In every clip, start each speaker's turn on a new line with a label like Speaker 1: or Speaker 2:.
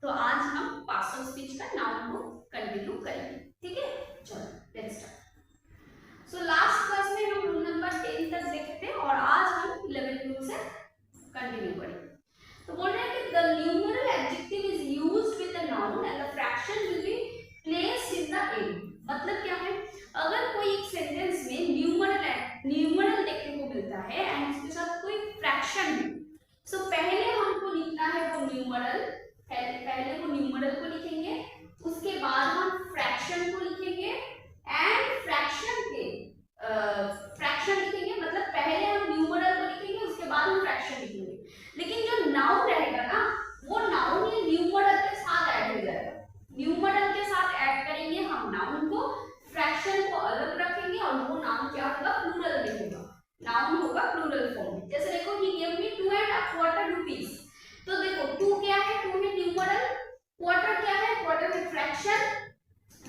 Speaker 1: तो आज हम पार्ट्स ऑफ स्पीच का नाउन को कंटिन्यू करेंगे, ठीक है। चलो let's start. So last class में हम रूल नंबर 10 तक देखे थे और आज हम 11th रूल से कंटिन्यू करेंगे। तो बोल रहे हैं कि the numeral adjective is used with the noun and the fraction will be placed in the end. मतलब क्या है, अगर कोई एक सेंटेंस में न्यूमरल देखने को मिलता है एंड उसके साथ कोई फ्रैक्शन है, सो पहले हमको लिखना है वो न्यूमरल, पहले वो न्यूमरल को लिखेंगे, उसके बाद हम फ्रैक्शन को लिखेंगे एंड फ्रैक्शन लिखेंगे। मतलब पहले हम न्यूमरल को लिखेंगे, उसके बाद हम फ्रैक्शन लिखेंगे। लेकिन जो नाउन रहेगा ना, वो नाउन ये न्यूमरल के साथ ऐड हो जाएगा। न्यूमरल के साथ ऐड करेंगे हम नाउन को, फ्रैक्शन को अलग रखेंगे और वो नाउन क्या होगा, प्लूरल में होगा। नाउन होगा प्लूरल फॉर्म में। जैसे देखो, ही गिव मी 2.25 रुपीस। तो देखो 2 क्या है, 2 है न्यूमरल, क्वार्टर क्या है, क्वार्टर है फ्रैक्शन,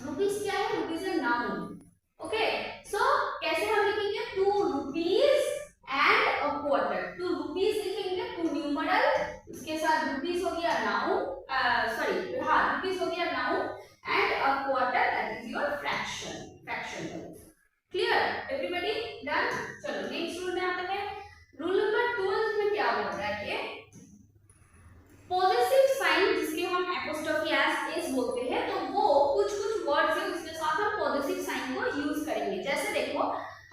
Speaker 1: रुपीस क्या है, रुपीस है नाउन। ओके, सो कैसे हम लिखेंगे, 2 rupees and a quarter. 2 rupees लिखेंगे, 2 न्यूमरल, उसके साथ रुपीस हो गया नाउन, सॉरी हाँ रुपीस हो गया noun and a quarter that is your fraction. Clear everybody, done. चलो नेक्स्ट रूल में आते हैं। रूल नंबर 12 में क्या बोल रहा है कि पॉजिटिव साइन जिसके हम एपोस्ट्रोफी एस बोलते हैं, तो वो कुछ वर्ड्स है उसके साथ हम पॉजिटिव साइन को यूज करेंगे। जैसे देखो,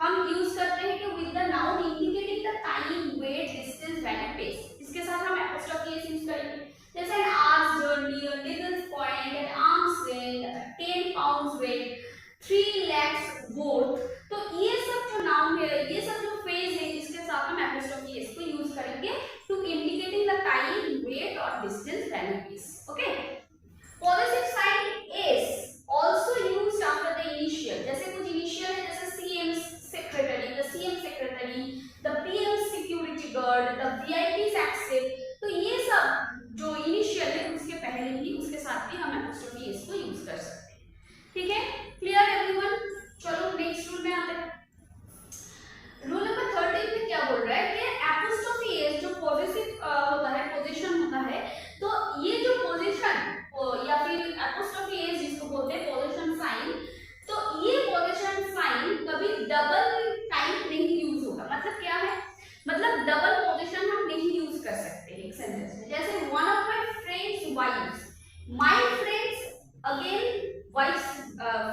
Speaker 1: हम यूज करते हैं कि with the noun indicating the time, weight, distance, value, pace, इसके साथ हम एपोस्ट्रोफी एस यूज करेंगे। जैसे an hour's journey, a needle's point, an arm's length, 10 pounds weight, 3 lakhs worth। तो ये सब जो नाउन है, ये सब जो फ्रेज है, इसके साथ हम एपोस्ट्रोफी एस को यूज करेंगे to indicating the time, weight और distance, value, pace. Okay, positive sign is also used after the initial. जैसे कुछ इनिशियल है, जैसे CM secretary, the CM secretary, the PM security guard, the VIPs except. तो ये सब जो इनिशियल है उसके पहले ही, उसके साथ भी हम एपोस्ट्रोफी एस को यूज कर सकते हैं, ठीक है। Clear everyone. चलो नेक्स्ट रूल में आते हैं। रूल नंबर 13 में क्या बोल रहा है कि एपोस्ट्रोफी एस जो पॉजिटिव होता है, पोजीशन होता है, तो ये जो पोजीशन या फिर एपोस्ट्रोफी एस जिसको बोलते हैं पोजीशन साइन, तो ये पोजीशन साइन कभी डबल टाइम नहीं यूज होगा। मतलब क्या है, मतलब डबल पोजीशन हम नहीं यूज कर सकते एक सेंटेंस में। जैसे one of my friends wives, my friends again wives,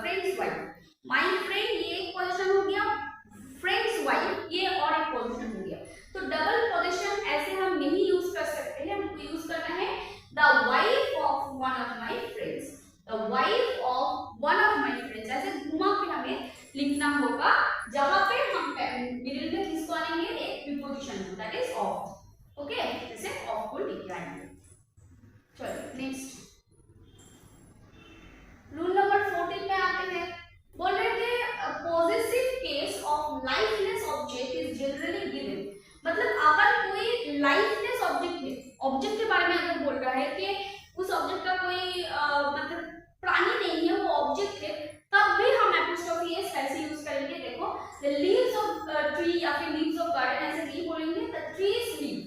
Speaker 1: friends wife, my friend ये एक पोजीशन हो गया, फ्रेंड्स वाइफ ये और एक पोजीशन हो गया। तो डबल पोजीशन ऐसे हम नहीं यूज कर सकते हैं, हमको यूज करना है the wife of one of my friends, the wife of one of my friends. ऐसे घुमा के हमें लिखना होगा, जहां पे हम मिडिल में किसको आनेंगे, एक प्रीपोजिशन को, दैट इज ऑफ। ओके, जैसे ऑफ को लिख आएंगे। चलो नेक्स्ट रूल नंबर 14 में आते हैं। बोल रहे थे positive case of lifeless object is generally given. मतलब अगर कोई लाइफलेस ऑब्जेक्ट है, ऑब्जेक्ट के बारे में अगर बोल रहा है कि उस ऑब्जेक्ट का कोई मतलब प्राणी नहीं है, वो ऑब्जेक्ट है, तब भी हम एपोस्ट्रोफी एस कैसे यूज करेंगे। देखो, द लीव्स ऑफ ट्री या फिर लीव्स ऑफ गार्डन ऐसे नहीं बोलेंगे, the trees leave,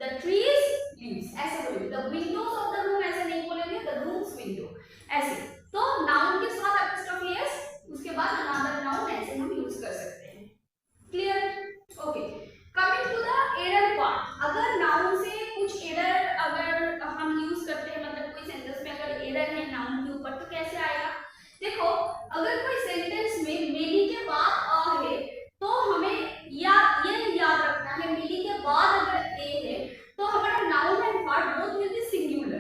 Speaker 1: the trees leaves ऐसे बोलेंगे। The Windows of the room ऐसे नहीं बोलेंगे, द रूम्स विंडो ऐसे। तो नाउन के साथ एपोस्ट्रोफी एस, उसके बाद अनदर नाउन ऐसे हम यूज कर सकते हैं। Clear, okay. Coming to the error part, अगर नाउन से कुछ एरर अगर हम यूज करते हैं, मतलब कोई सेंटेंस में अगर एरर है नाउन के ऊपर, तो कैसे आएगा। देखो, अगर कोई सेंटेंस में मेनी के बाद अ है, तो हमें ये याद रखना है, मेनी के बाद अगर ए है तो हमारा noun and verb both will be singular.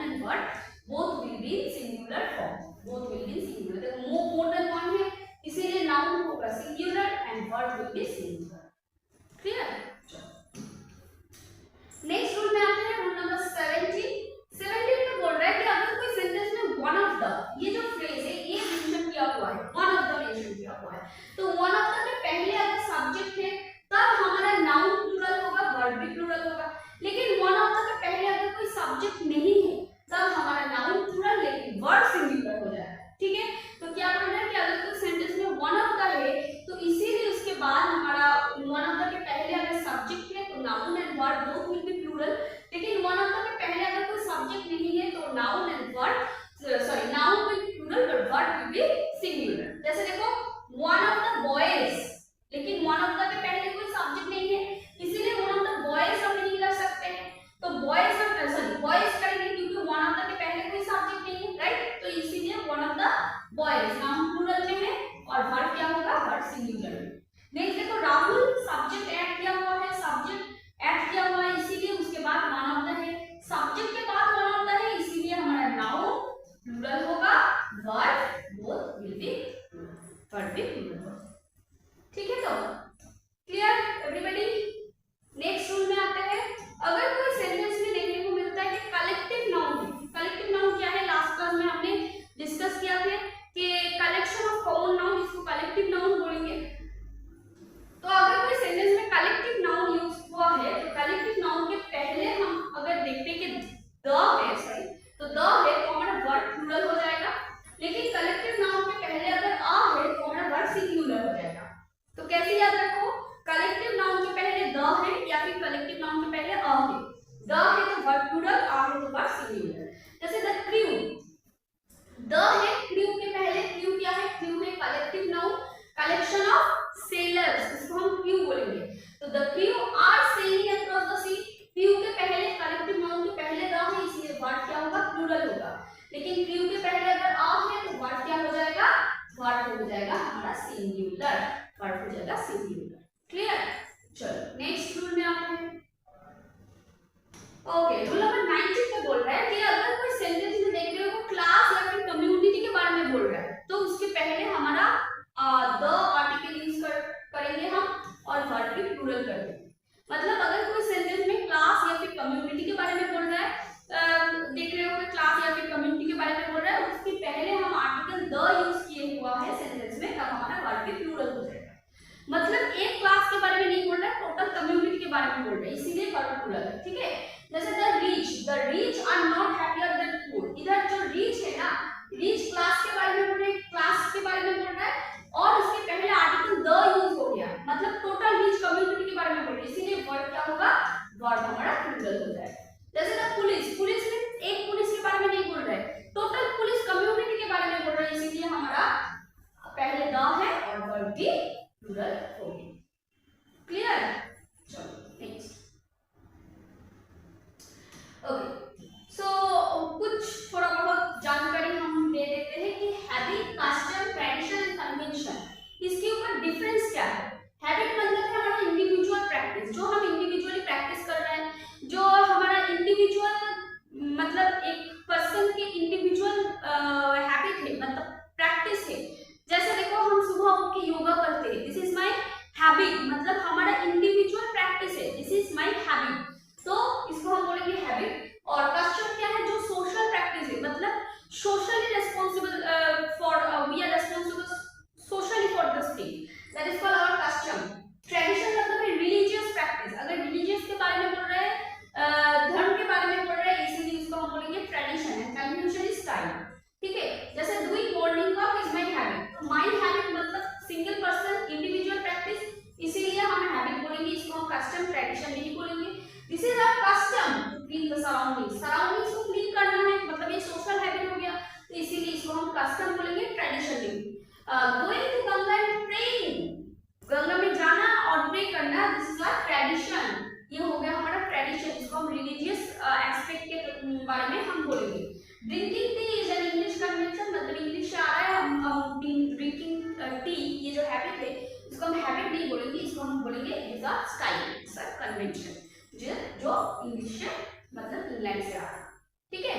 Speaker 1: and verb both will be in singular form, both will be in singular. देखो more than one है इसीलिए noun होगा singular and verb will be singular. Clear? Next rule में आते हैं rule number 17 में बोल रहा है कि अगर कोई सेंटेंस में वन ऑफ द, ये जो फ्रेज है ये मेंशन किया हुआ है, वन ऑफ द मेंशन किया हुआ है, तो वन ऑफ द के पहले अगर सब्जेक्ट है तब हमारा नाउन प्लूरल होगा, वर्ब भी प्लूरल होगा। लेकिन वन ऑफ द के पहले अगर कोई सब्जेक्ट नहीं है तब हमारा नाउन प्लूरल लेकिन वर्ब सिंगुलर हो जाएगा। ठीक है, तो क्या बोल रहा है कि अगर कोई सेंटेंस में वन ऑफ द है तो इसीलिए उसके बाद हमारा वन ऑफ द के पहले अगर सब्जेक्ट है तो noun and verb both will be plural. लेकिन वन ऑफ द के पहले अगर कोई सब्जेक्ट नहीं है तो noun and verb, sorry noun will be plural but verb will be singular. जैसे देखो वन ऑफ द बॉयज, लेकिन वन ऑफ द के पहले कोई सब्जेक्ट नहीं है इसीलिए वन ऑफ द बॉयज हम नहीं कर सकते हैं, तो बॉयज का सॉरी बॉयज करेंगे क्योंकि वन ऑफ द के पहले कोई सब्जेक्ट नहीं है, राइट, तो इसीलिए one of the boys noun plural में है और वर्ब क्या होगा, वर्ब सिंगुलर में। नेक्स्ट देखो राहुल सब्जेक्ट ऐड किया हुआ है, सब्जेक्ट ऐड किया हुआ है इसीलिए उसके बाद वन ऑफ द है, सब्जेक्ट के बाद वन ऑफ द है इसीलिए हमारा नाउन प्लूरल होगा, verb both will be plural. ठीक है, तो क्लियर एवरीबॉडी। नेक्स्ट रूल में आते हैं, अगर कोई सेंटेंस में देखने को मिलता है कि कलेक्टिव नाउन है, कलेक्टिव नाउन क्या है, लास्ट क्लास में हमने डिस्कस किया था कि कलेक्शन ऑफ कॉमन नाउन इसको कलेक्टिव नाउन बोलेंगे। तो अगर कोई सेंटेंस में कलेक्टिव नाउन यूज हुआ है तो कलेक्टिव नाउन के पहले हम अगर देखते हैं कि द है, सॉरी तो द है तो हमारा वर्ब प्लूरल हो जाएगा, लेकिन कलेक्टिव नाउन के पहले अगर आ है तो हमारा वर्ब सिंगुलर हो जाएगा। तो कैसे याद रखो, कलेक्टिव नाउन के पहले द है या फिर कलेक्टिव नाउन के पहले आ है, द है तो वर्ब प्लूरल, आ है तो वर्ब सिंगुलर। जैसे द क्रू, द है क्रू के पहले, क्रू क्या है, क्रू है collective noun, collection of sailors, इसको हम क्रू बोलेंगे। तो the crew are sailing across the sea, crew के पहले कलेक्टिव नाउन के पहले द है इसलिए वर्ब क्या होगा, प्लूरल होगा, लेकिन क्रू के पहले अगर आ है तो वर्ब क्या हो जाएगा, वर्ब हो जाएगा हमारा सिंगुलर, वर्ब हो जाएगा सिंगुलर। क्लियर, चलो नेक्स्ट रूल में आते हैं। ओके, रूल नंबर 19 पे बोल रहा है कि अगर कोई सेंटेंस में देख रहे हो क्लास या फिर कम्युनिटी के बारे में बोल रहा है तो उसके पहले हमारा द आर्टिकल यूज करेंगे हम और वर्ब भी प्लूरल कर देंगे। मतलब अगर कोई सेंटेंस में क्लास या फिर कम्युनिटी के बारे में बोल रहा है, देख रहे हो कि क्लास या फिर कम्युनिटी के बारे में बोल रहा है, उसके पहले हम आर्टिकल द यूज किए हुआ है सेंटेंस में, तब हमारा वर्ब भी प्लूरल हो जाएगा। मतलब एक क्लास के बारे में नहीं बोल रहा है, टोटल कम्युनिटी के बारे में बोल रहा है, इसीलिए वर्ब प्लूरल है। ठीक है, जैसे the rich are not happier than poor, इधर जो रिच है ना, रिच क्लास के बारे में बोल रहे हैं, क्लास के बारे में बोल रहा है और उसके पहले आर्टिकल द यूज हो गया, मतलब टोटल रिच कम्युनिटी के बारे में बोल रहे हैं, इसीलिए वर्ब क्या होगा, वर्ब हमारा प्लूरल हो जाएगा। जैसे द पुलिस, पुलिस में एक पुलिस के बारे में नहीं बोल रहे हैं, टोटल पुलिस कम्युनिटी के बारे में बोल रहे हैं, इसीलिए हमारा पहले द है और वर्ब भी प्लूरल हो गया। क्लियर, चलो नेक्स्ट। ओके, सो कुछ थोड़ा बहुत जानकारी हम दे देते हैं कि habit, custom, tradition and convention, इसके ऊपर डिफरेंस क्या है। हैबिट मतलब है हमारा इंडिविजुअल प्रैक्टिस, जो हम इंडिविजुअली प्रैक्टिस कर रहे हैं, जो हमारा इंडिविजुअल मतलब एक पर्सन के इंडिविजुअल हैबिट है, मतलब प्रैक्टिस है। जैसे देखो हम सुबह उठ के योगा करते हैं, दिस इज माय हैबिट, मतलब हमारा इंडिविजुअल प्रैक्टिस है, दिस इज माय हैबिट, तो इसको हम बोलेंगे हैबिट। और कस्टम क्या है, जो सोशल प्रैक्टिस है, मतलब socially responsible for, we are responsible socially for this thing, that is called our custom. Tradition मतलब है रिलीजियस प्रैक्टिस, अगर रिलीजियस के बारे में बोल रहे हैं, धर्म के बारे में बोल रहे हैं, इसीलिए इसको हम बोलेंगे tradition and convention is style. ठीक है, जैसे doing morning walk is my habit, तो माय हैबिट मतलब सिंगल पर्सन इंडिविजुअल प्रैक्टिस, इसीलिए हम हैबिट बोलेंगे, इसको हम कस्टम ट्रेडिशन नहीं बोलेंगे। This is our custom to clean the surroundings, surroundings को क्लीन करना है, मतलब ये सोशल हैबिट हो गया, तो इसीलिए इसको हम कस्टम बोलेंगे, ट्रेडिशन नहीं। Going to Ganga and praying, Ganga में जाना और प्रे करना, दिस इज आवर ट्रेडिशन, ये हो गया हमारा ट्रेडिशन, इसको हम रिलीजियस एस्पेक्ट के बारे में हम बोलेंगे। Drinking tea is an English convention, मतलब इंग्लिश से आ रहा है, हम ड्रिंकिंग टी, ये जो हैबिट है इसको हम हैबिट नहीं बोलेंगे, इसको हम बोलेंगे is a style, is a convention, जो इंग्लिश से मतलब इंग्लैंड से आ रहा है। ठीक है,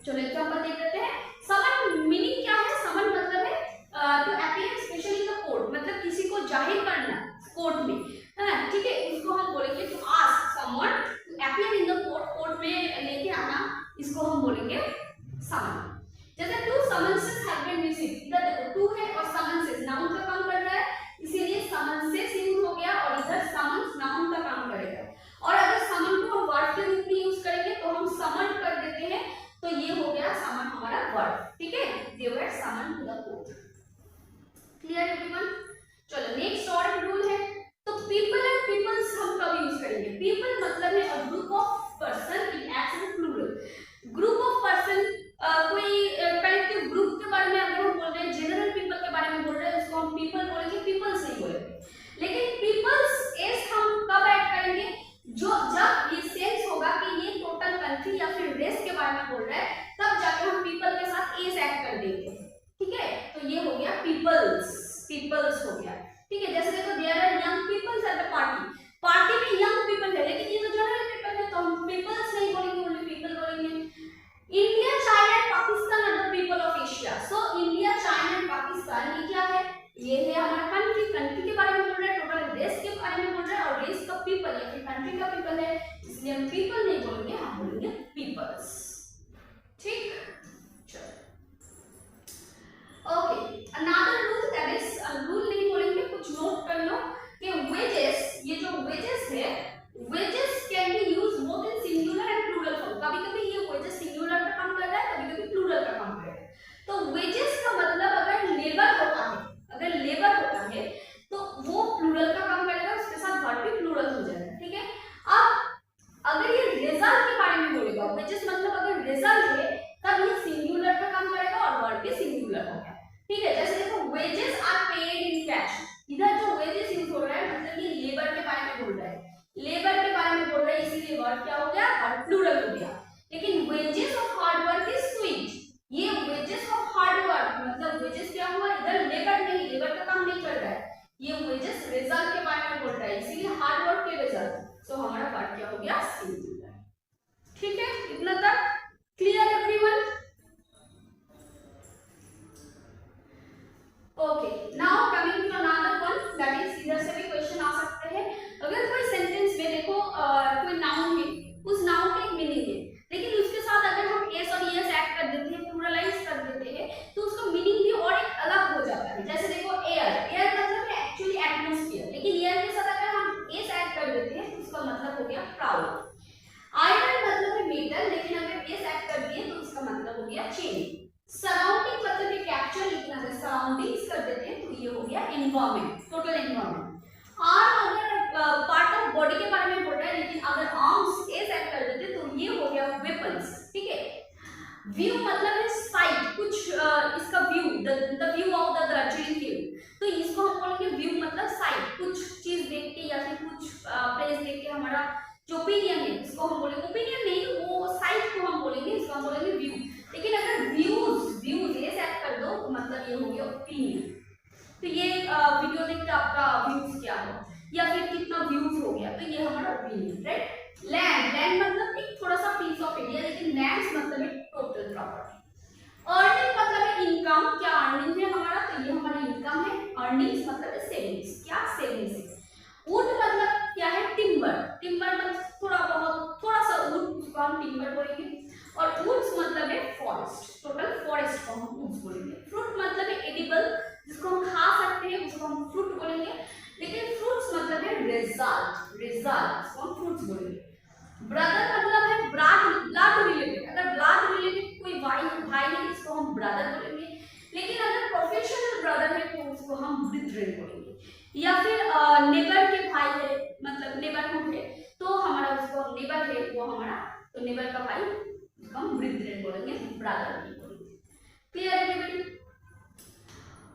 Speaker 1: चलो एग्जांपल देख लेते हैं। समन मीनिंग क्या है? समन मतलब है to appear specially in the court, मतलब किसी को जाहिर करना कोर्ट में, है ना, ठीक है। इसको हम बोलेंगे to ask someone to appear in the court, court में लेके आना, इसको हम बोलेंगे समन। जैसे two summonses have been received, इधर देखो टू है और समन्सेस नाउन का काम कर रहा है, इसीलिए समन्सेस यूज हो गया और इधर समन्स नाउन का काम करेगा। और अगर समन को हम वर्ड के रूप में यूज करेंगे तो हम समन कर देते हैं, तो ये हो गया समन हमारा वर्ड, ठीक है। They were summon to the court. Clear everyone? चलो नेक्स्ट और रूल है। तो पीपल एंड पीपल्स हम कब यूज करेंगे? पीपल मतलब है a group of person in x in plural. Group of person कोई कलेक्टिव ग्रुप के बारे में अगर हम बोल रहे हैं, जनरल पीपल के बारे में बोल रहे हैं, उसको हम पीपल बोलेंगे, पीपल्स नहीं बोलेंगे। लेकिन पीपल्स एस हम कब ऐड करेंगे? जो जब ये सेंस होगा कि ये टोटल कंट्री या फिर रेस के बारे में बोल रहा है, तब जाके हम पीपल के साथ एस ऐड कर देंगे, ठीक है। तो ये हो गया पीपल्स, पीपल्स हो गया, ठीक है। जैसे देखो there are young peoples at the party, party में यंग पीपल है, लेकिन ये तो जनरल पीपल है, तो हम पीपल्स नहीं बोलेंगे, ओनली पीपल बोलेंगे। India, China and Pakistan are the people of Asia. So India, China and Pakistan ये क्या है? ये है हमारा कंट्री, कंट्री के बारे में बोल रहा है, टोटल रेस के बारे में बोल रहा है, और रेस का पीपल या फिर कंट्री का पीपल है, इसलिए हम पीपल नहीं बोलेंगे, हम बोलेंगे पीपल्स, ठीक। चलो okay, another rule that is, rule नहीं बोलेंगे, कुछ नोट कर लो कि वेजेस, ये जो वेजेस है, wages can be use both in singular and plural form. कभी-कभी ये वेजेस सिंगुलर का काम कर रहा है, कभी-कभी प्लूरल का काम कर रहा है। तो वेजेस का मतलब अगर लेबर होता है, अगर लेबर होता है तो वो प्लूरल का काम करेगा, उसके साथ वर्ब भी प्लूरल हो जाएगा, ठीक है। अब अगर ये रिजल्ट के बारे में बोलेगा, वेजेस मतलब अगर रिजल्ट है, तब ये सिंगुलर का काम करेगा और वर्ब भी सिंगुलर हो गया, ठीक है। जैसे देखो wages are paid in cash, इधर जो वेजेस यूज हो रहा है मतलब ये लेबर के बारे में बोल रहा है, लेबर के बारे में बोल रहा है, इसीलिए वर्ब क्या हो गया? वर्ब प्लूरल हो गया। लेकिन wages of hard work is sweet, ये वेजेस ऑफ हार्ड वर्क मतलब वेजेस क्या हुआ? इधर लेबर नहीं, लेबर का काम नहीं कर रहा है, ये वेजेस रिजल्ट के बारे में बोल रहा है, इसीलिए हार्ड वर्क के रिजल्ट। सो हमारा वर्ड क्या हो गया? सिंगुलर, ठीक है। इतना तक clear everyone? Okay, now coming to another one that is, इधर से भी क्वेश्चन आ सकते हैं। अगर कोई सेंटेंस में देखो कोई नाउन है, उस नाउन का एक मीनिंग है, लेकिन उसके साथ अगर हम एस और ईएस ऐड कर देते हैं, प्लूरलाइज कर देते हैं, तो उसका मीनिंग भी और एक अलग हो जाता है। जैसे देखो एयर, एयर मतलब है एक्चुअली एटमॉस्फेयर, लेकिन एयर के साथ अगर हम एस ऐड कर देते हैं तो उसका मतलब हो गया क्राउड। आयरन मतलब है मेटल, लेकिन अगर एस ऐड कर दिए तो उसका मतलब हो गया चेन। सराउंडिंग मतलब है कैप्चर, लेकिन अगर सराउंडिंग्स कर देते हैं तो ये हो गया एनवायरनमेंट, टोटल एनवायरनमेंट। आर्म अगर पार्ट ऑफ बॉडी के बारे में बोल रहा है, लेकिन अगर आर्म्स एस ऐड कर देते तो ये हो गया वेपन्स, ठीक है। व्यू मतलब है साइट, कुछ इसका view, the view of the Darjeeling hill, तो इसको हम बोलेंगे व्यू मतलब साइट, कुछ चीज देख के या फिर कुछ प्लेस देख के हमारा जो ओपिनियन है इसको हम बोलेंगे, ओपिनियन नहीं वो साइट को हम बोलेंगे, इसको हम बोलेंगे व्यू। लेकिन अगर व्यूज ये सेट कर दो तो मतलब ये हो गया ओपिनियन। तो ये वीडियो देख के आपका व्यूज क्या हो या फिर कितना व्यूज हो गया, तो ये हमारा ओपिनियन, राइट। लैंड, लैंड मतलब एक थोड़ा सा पीस ऑफ एरिया, लेकिन लैंड्स मतलब एक टोटल प्रॉपर्टी। अर्निंग मतलब है इनकम, क्या अर्निंग है हमारा, तो ये हमारा इनकम है। अर्निंग्स मतलब है सेविंग्स, क्या सेविंग्स है। वुड मतलब क्या है? टिम्बर, टिम्बर मतलब थोड़ा बहुत, थोड़ा सा वुड, उसको हम टिम्बर बोलेंगे। और वुड्स मतलब है फॉरेस्ट, टोटल फॉरेस्ट को हम वुड्स बोलेंगे। फ्रूट मतलब है एडिबल, जिसको हम खा सकते हैं, उसको हम फ्रूट बोलेंगे। लेकिन फ्रूट्स मतलब है रिजल्ट, रिजल्ट इसको हम फ्रूट्स बोलेंगे। ब्रदर मतलब है ब्लड रिलेटेड, अगर ब्लड रिलेटेड कोई भाई है इसको हम ब्रदर बोलेंगे। लेकिन अगर प्रोफेशनल ब्रदर है तो उसको हम ब्रदर बोलेंगे। या फिर नेबर के भाई है, मतलब नेबरहुड है, तो हमारा उसको नेबर है वो हमारा, तो नेबर का भाई उसको हम ब्रदर बोलेंगे, ब्रदर नहीं बोलेंगे। क्लियर है एवरीबॉडी?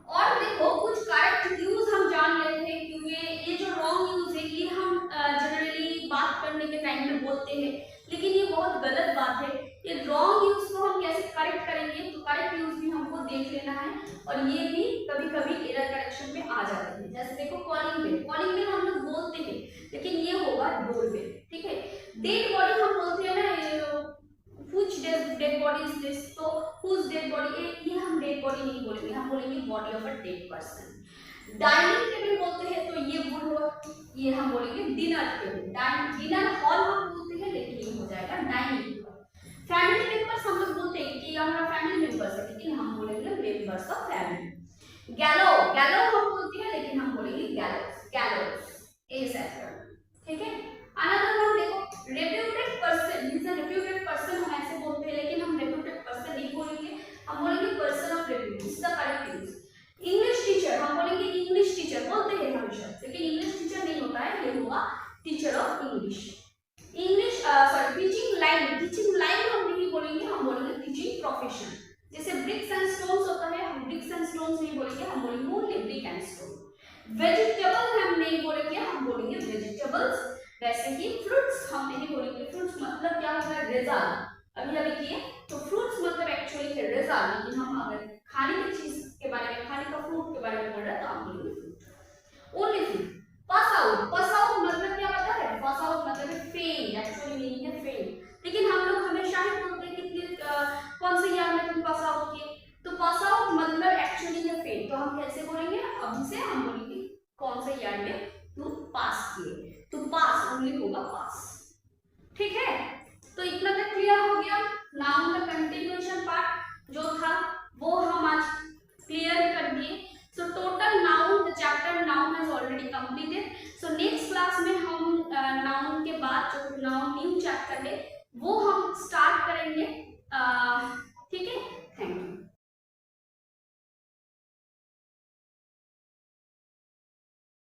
Speaker 1: और देखो कुछ करेक्ट यूज हम जान लेते हैं, क्योंकि ये जो रॉन्ग यूज है ये हम जनरली बात करने के टाइम में बोलते हैं, लेकिन ये बहुत गलत बात है। ये रॉन्ग यूज को हम कैसे करेक्ट करेंगे, तो करेक्ट यूज भी हमको देख लेना है, और ये भी कभी कभी एरर करेक्शन में आ जाते हैं। जैसे देखो कॉलिंग बेल, कॉलिंग बेल हम लोग बोलते हैं, लेकिन ये होगा डोर बेल, ठीक है। डेड बॉडी हम बोलते हैं ना, which dead body is this, तो whose dead body, ये हम डेड बॉडी नहीं बोलेंगे, हम बोलेंगे body of a dead person. Dining table बोलते हैं तो ये बोलो, ये हम बोलेंगे डिनर टेबल। डिनर हॉल हम बोलते हैं लेकिन ये हो जाएगा डाइनिंग टेबल। फैमिली मेंबर्स हम लोग बोलते हैं कि हमारा फैमिली मेंबर्स है, लेकिन हम बोलेंगे मेंबर्स ऑफ फैमिली। गैलो, गैलो हम बोलते हैं लेकिन हम बोलेंगे गैलोस, गैलोस ए सेक्टर, ठीक है। अनदर वन देखो, reputed person, means reputed person हम ऐसे बोलते हैं, लेकिन हम रेप्यूटेड पर्सन नहीं बोलेंगे, हम बोलेंगे person of repute, this is the correct use. English teacher हम बोलेंगे इंग्लिश टीचर बोलते हैं हमेशा, लेकिन इंग्लिश टीचर नहीं होता है, ये होगा teacher of English. English sorry teaching line, teaching line हम नहीं बोलेंगे, हम बोलेंगे टीचिंग प्रोफेशन। जैसे ब्रिक्स एंड स्टोन्स होता है, हम ब्रिक्स एंड स्टोन्स नहीं बोलेंगे, हम बोलेंगे only brick and stone. Vegetable हम नहीं बोलेंगे, हम बोलेंगे वेजिटेबल्स। वैसे ही फ्रूट्स हम नहीं बोलेंगे, फ्रूट्स मतलब क्या होता है रिजल्ट, अभी अभी किए तो फ्रूट्स मतलब एक्चुअली है रिजल्ट, लेकिन हम अगर खाने की चीज के बारे में, खाने का फ्रूट के बारे में पढ़ रहे हैं तो हम बोलेंगे fruit, only fruit. Pass out, pass out मतलब क्या पता है, पास आउट मतलब है फेल, एक्चुअली मीनिंग है फेल, लेकिन हम लोग हमेशा ही बोलते हैं कि कौन से ईयर में तुम पास आउट किए, तो पास आउट मतलब एक्चुअली है फेल, तो हम कैसे बोलेंगे, अभी से हम बोलेंगे कौन से ईयर में तुम पास किए, तो पास ओनली होगा पास, ठीक है। तो इतना तक क्लियर हो गया। नाउन का कंटिन्यूएशन पार्ट जो था वो हम आज क्लियर कर दिए। So total noun, the chapter noun has already completed. So next class में हम नाउन के बाद जो नाउन न्यू चैप्टर है वो हम स्टार्ट करेंगे